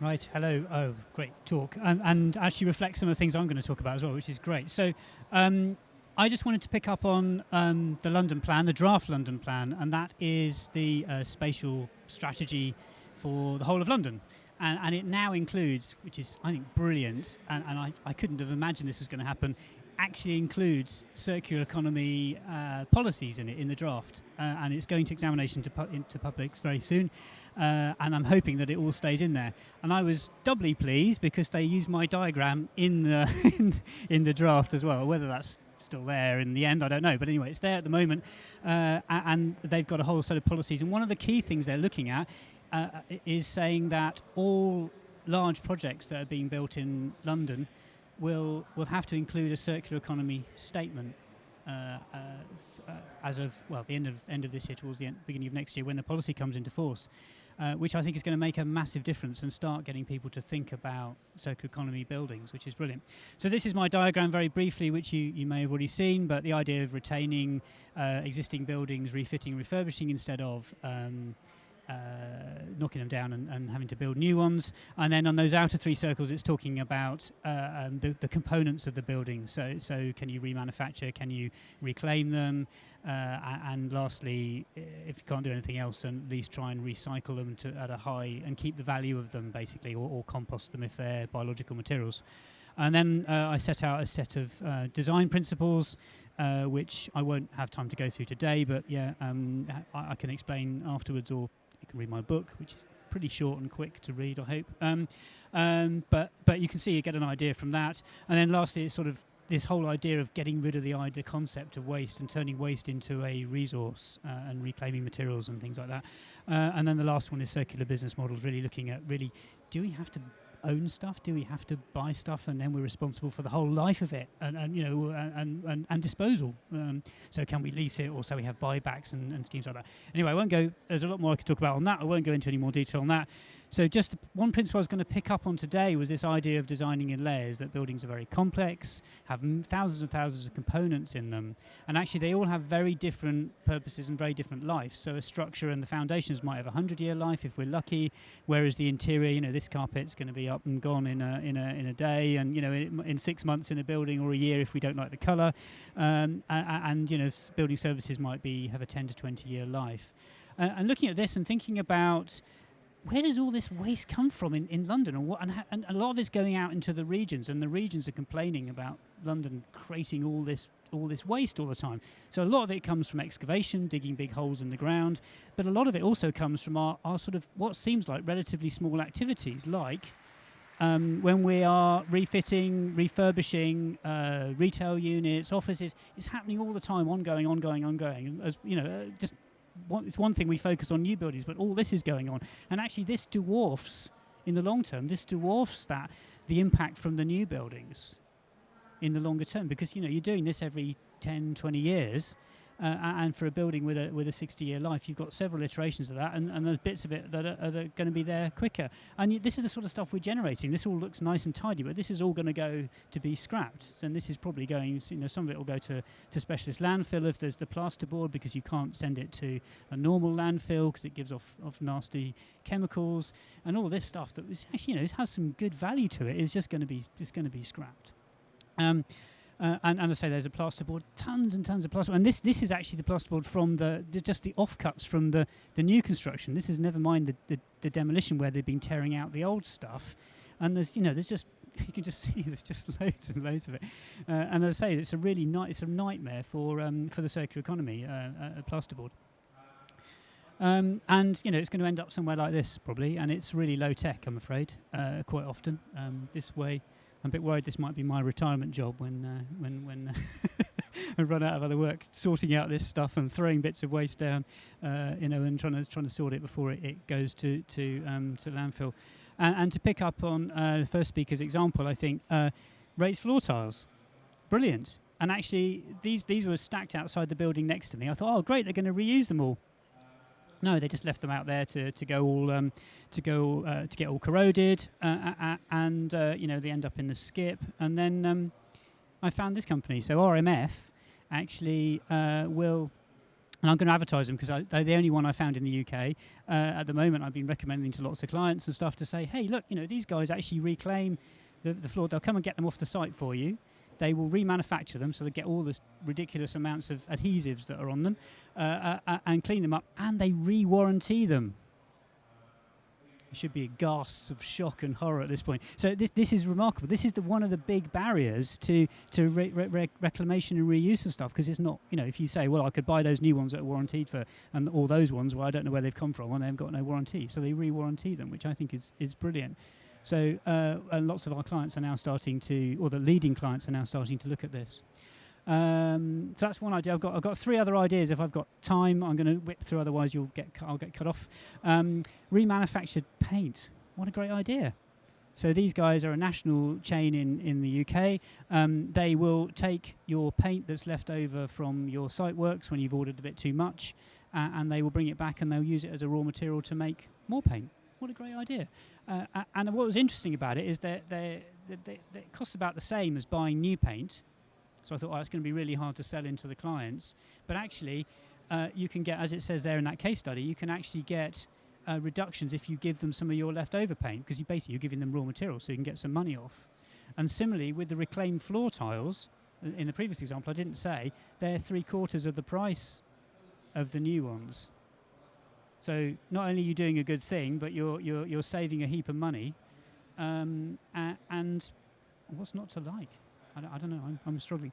Right, hello. Oh, great talk. And actually reflects some of the things I'm going to talk about as well, which is great. So um, I just wanted to pick up on the London plan, the draft London plan, and that is the spatial strategy for the whole of London. And it now includes, which is, I think, brilliant, and I couldn't have imagined this was going to happen, actually includes circular economy policies in it, in the draft. And it's going to examination into publics very soon. And I'm hoping that it all stays in there. And I was doubly pleased because they used my diagram in the in the draft as well. Whether that's still there in the end, I don't know. But anyway, it's there at the moment, and they've got a whole set of policies. And one of the key things they're looking at is saying that all large projects that are being built in London will have to include a circular economy statement as of the end of this year, towards the beginning of next year, when the policy comes into force, which I think is going to make a massive difference and start getting people to think about circular economy buildings, which is brilliant. So this is my diagram very briefly, which you may have already seen, but the idea of retaining existing buildings, refitting, refurbishing instead of knocking them down and having to build new ones. And then on those outer three circles, it's talking about the components of the building. So can you remanufacture? Can you reclaim them? And lastly, if you can't do anything else, then at least try and recycle them at a high and keep the value of them, basically, or compost them if they're biological materials. And then I set out a set of design principles, which I won't have time to go through today, but I can explain afterwards, or you can read my book, which is pretty short and quick to read, I hope. But you can see, you get an idea from that. And then lastly, it's sort of this whole idea of getting rid of the concept of waste and turning waste into a resource and reclaiming materials and things like that. And then the last one is circular business models, really looking at do we have to own stuff? Do we have to buy stuff and then we're responsible for the whole life of it and disposal? So can we lease it, or so we have buybacks and schemes like that? Anyway, I won't go. There's a lot more I could talk about on that. I won't go into any more detail on that. So just one principle I was going to pick up on today was this idea of designing in layers, that buildings are very complex, have thousands and thousands of components in them, and actually they all have very different purposes and very different lives. So a structure and the foundations might have a 100-year life if we're lucky, whereas the interior, this carpet's going to be up and gone in a day, and in 6 months in a building, or a year if we don't like the colour, and building services might have a 10 to 20-year life. And looking at this and thinking about, where does all this waste come from in London, and a lot of it's going out into the regions, and the regions are complaining about London creating all this waste all the time. So a lot of it comes from excavation, digging big holes in the ground, but a lot of it also comes from our sort of what seems like relatively small activities, like when we are refitting, refurbishing retail units, offices. It's happening all the time, ongoing. As it's one thing we focus on new buildings, but all this is going on, and actually this dwarfs, in the long term, the impact from the new buildings in the longer term, because you're doing this every 10, 20 years, and for a building with a 60-year life, you've got several iterations of that, and there's bits of it that are going to be there quicker. And this is the sort of stuff we're generating. This all looks nice and tidy, but this is all going to go to be scrapped. And this is probably going, some of it will go to specialist landfill if there's the plasterboard, because you can't send it to a normal landfill because it gives off nasty chemicals, and all this stuff that was actually, it has some good value to it, is just going to be scrapped. And I say there's a plasterboard, tons and tons of plasterboard, and this is actually the plasterboard from just the offcuts from the new construction. This is, never mind the demolition where they've been tearing out the old stuff, and there's just, you can just see there's just loads and loads of it. And as I say, it's a really it's a nightmare for the circular economy, a plasterboard. And it's going to end up somewhere like this probably, and it's really low tech, I'm afraid, quite often. This way, I'm a bit worried this might be my retirement job when I run out of other work, sorting out this stuff and throwing bits of waste down, and trying to sort it before it goes to landfill. And to pick up on the first speaker's example, I think raised floor tiles, brilliant. And actually, these were stacked outside the building next to me. I thought, oh great, they're going to reuse them all. No, they just left them out there to get all corroded, and they end up in the skip. And then I found this company. So RMF actually will And I'm going to advertise them because they're the only one I found in the UK. At the moment, I've been recommending to lots of clients and stuff to say, hey, look, these guys actually reclaim the floor. They'll come and get them off the site for you. They will remanufacture them, so they get all the ridiculous amounts of adhesives that are on them and clean them up, and they re-warranty them. It should be gasps of shock and horror at this point. So this is remarkable. This is one of the big barriers to reclamation and reuse of stuff, because it's not, if you say, well, I could buy those new ones that are warranted for, and all those ones, well, I don't know where they've come from, and they've got no warranty. So they re-warranty them, which I think is brilliant. So and lots of our clients are now starting to, or the leading clients are now starting to look at this. So that's one idea. I've got 3 other ideas. If I've got time, I'm going to whip through. Otherwise, I'll get cut off. Remanufactured paint. What a great idea! So these guys are a national chain in the UK. They will take your paint that's left over from your site works when you've ordered a bit too much, and they will bring it back and they'll use it as a raw material to make more paint. What a great idea! And what was interesting about it is that it costs about the same as buying new paint. So I thought, it's going to be really hard to sell into the clients. But actually, you can get, as it says there in that case study, you can actually get reductions if you give them some of your leftover paint, because you're giving them raw material, so you can get some money off. And similarly, with the reclaimed floor tiles, in the previous example, I didn't say, they're 3/4 of the price of the new ones. So not only are you doing a good thing, but you're saving a heap of money. And what's not to like? I don't know. I'm struggling.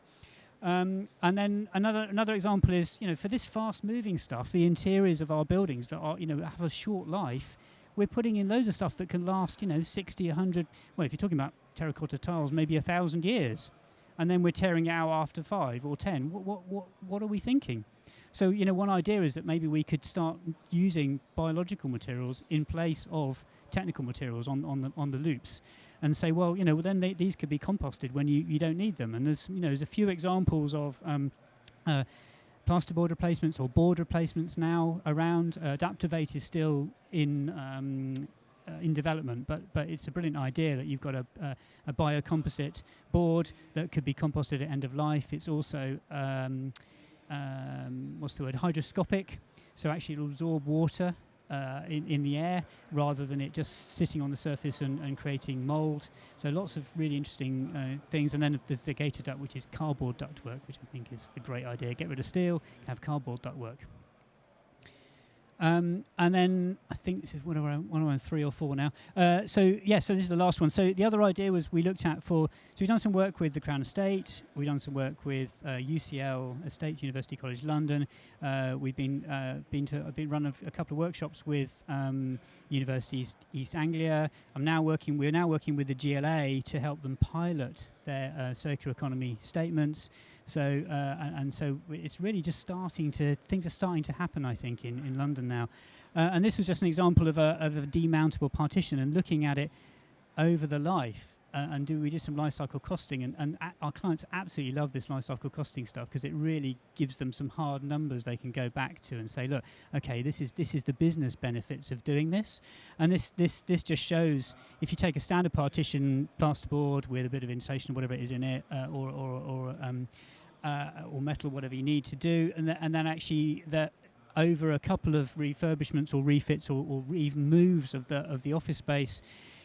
And then another example is, for this fast-moving stuff, the interiors of our buildings that are, have a short life, we're putting in loads of stuff that can last, 60, 100. Well, if you're talking about terracotta tiles, maybe 1,000 years, and then we're tearing it out after 5 or 10. What are we thinking? So, one idea is that maybe we could start using biological materials in place of technical materials on the loops, and say, well, then these could be composted when you don't need them. And there's a few examples of plasterboard replacements or board replacements now around. Adaptivate is still in development, but it's a brilliant idea that you've got a biocomposite board that could be composted at end of life. It's also hydroscopic, so actually it'll absorb water in the air rather than it just sitting on the surface and creating mold. So lots of really interesting things. And then there's the gator duct, which is cardboard ductwork, which I think is a great idea. Get rid of steel, have cardboard ductwork. And then I think this is one around 3 or 4 now. So this is the last one. So the other idea was we looked at so we've done some work with the Crown Estate. We've done some work with UCL Estates, University College London. We've been run a couple of workshops with University East Anglia. We're now working with the GLA to help them pilot their circular economy statements. So so it's really just things are starting to happen, I think, in London now. And this was just an example of a demountable partition and looking at it over the life. And we did some life cycle costing, and our clients absolutely love this life cycle costing stuff because it really gives them some hard numbers they can go back to and say, look, okay, this is the business benefits of doing this, and this just shows if you take a standard partition plasterboard with a bit of insulation or whatever it is in it, or metal, whatever you need to do, and then actually that over a couple of refurbishments or refits or even moves of the office space,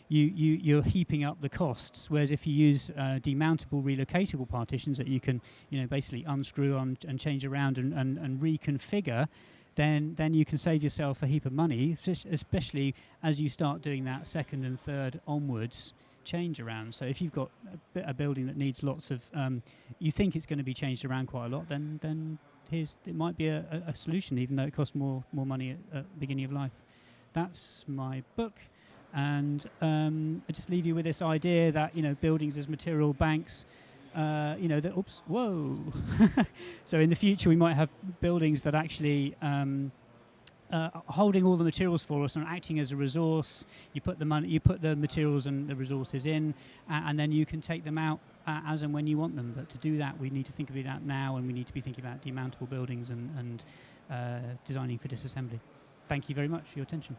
you're heaping up the costs. Whereas if you use demountable, relocatable partitions that you can, basically unscrew and change around and reconfigure, then you can save yourself a heap of money, especially as you start doing that second and third onwards change around. So if you've got a building that needs lots of, you think it's going to be changed around quite a lot, then it might be a solution, even though it costs more money at the beginning of life. That's my book. And I just leave you with this idea that buildings as material banks, so in the future we might have buildings that actually holding all the materials for us and acting as a resource. You put the materials and the resources in, and then you can take them out as and when you want them. But to do that, we need to think of it out now, and we need to be thinking about demountable buildings and designing for disassembly. Thank you very much for your attention.